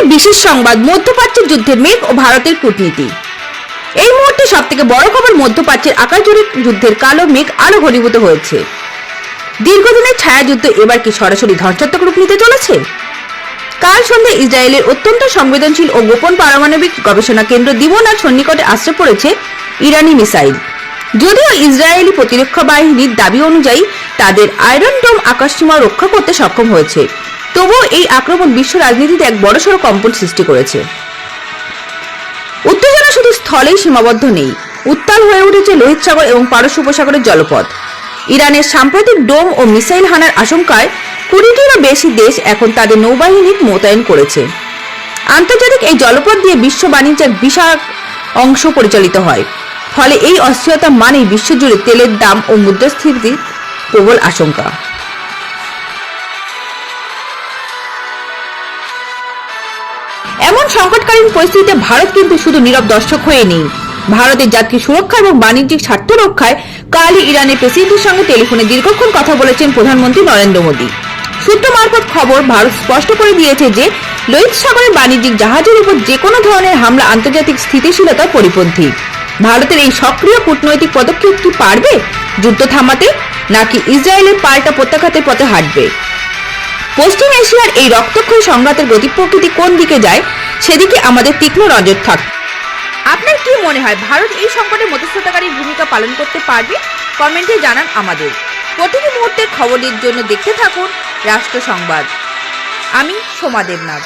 আজকের বিশেষ সংবাদ মধ্যপ্রাচ্যের যুদ্ধের মেঘ ও ভারতের কূটনীতি। এই মুহূর্তে সবথেকে বড় খবর, মধ্যপ্রাচ্যের আকাশজুড়ে যুদ্ধের কালো মেঘ আরো ঘনীভূত হয়েছে। দীর্ঘদিনের ছায়াযুদ্ধ এবার কি সরাসরি ধ্বংসাত্মক রূপ নিতে চলেছে? কাল সন্ধ্যায় ইসরায়েলের অত্যন্ত সংবেদনশীল ও গোপন পারমাণবিক গবেষণা কেন্দ্র দিবনার সন্নিকটে আশ্রয় পড়েছে ইরানি মিসাইল। যদিও ইসরায়েলি প্রতিরক্ষা বাহিনীর দাবি অনুযায়ী তাদের আয়রন ডোম আকাশসীমা রক্ষা করতে সক্ষম হয়েছে, তবুও এই আক্রমণ বিশ্ব রাজনীতিতে এক বড়সড় কম্পন সৃষ্টি করেছে। উত্তেজনা শুধু স্থলেই সীমাবদ্ধ নেই, উত্তাল হয়ে উঠেছে লোহিত সাগর এবং পারস্য উপসাগরের জলপথ। ইরানের সাম্প্রতিক ডোম ও মিসাইল হানার আশঙ্কায় 20টিরও বেশি দেশ এখন তাদের নৌবাহিনী মোতায়েন করেছে। আন্তর্জাতিক এই জলপথ দিয়ে বিশ্ব বাণিজ্যের বিশাল অংশ পরিচালিত হয়, ফলে এই অস্থিরতা মানেই বিশ্বজুড়ে তেলের দাম ও মুদ্রাস্ফীতির প্রবল আশঙ্কা। এমন সংকটকালীন পরিস্থিতিতে ভারত কিন্তু শুধু নীরব দর্শক হয়ে নেই। ভারতের জাতীয় সুরক্ষা এবং বাণিজ্যিক স্বার্থ রক্ষায় কালই ইরানের প্রেসিডেন্টের সঙ্গে টেলিফোনে দীর্ঘক্ষণ কথা বলেছেন প্রধানমন্ত্রী নরেন্দ্র মোদী। সূত্র মারফত খবর, ভারত স্পষ্ট করে দিয়েছে যে লোহিত সাগরের বাণিজ্যিক জাহাজের উপর যে কোনো ধরনের হামলা আন্তর্জাতিক স্থিতিশীলতার পরিপন্থী। ভারতের এই সক্রিয় কূটনৈতিক পদক্ষেপ কি পারবে যুদ্ধ থামাতে, নাকি ইসরায়েলের পাল্টা প্রত্যাঘাতের পথে হাঁটবে? পশ্চিম এশিয়ার এই রক্তক্ষয়ী সংঘাতের গতি প্রকৃতি কোন দিকে যায়, সেদিকে আমাদের তীক্ষ্ণ নজর থাকবে। আপনার কি মনে হয়, ভারত এই সংকটে মধ্যস্থতাকারীর ভূমিকা পালন করতে পারবে? কমেন্টে জানান আমাদের। প্রতিটি মুহূর্তের খবরের জন্য দেখতে থাকুন রাষ্ট্র সংবাদ। আমি সোমা দেবনাথ।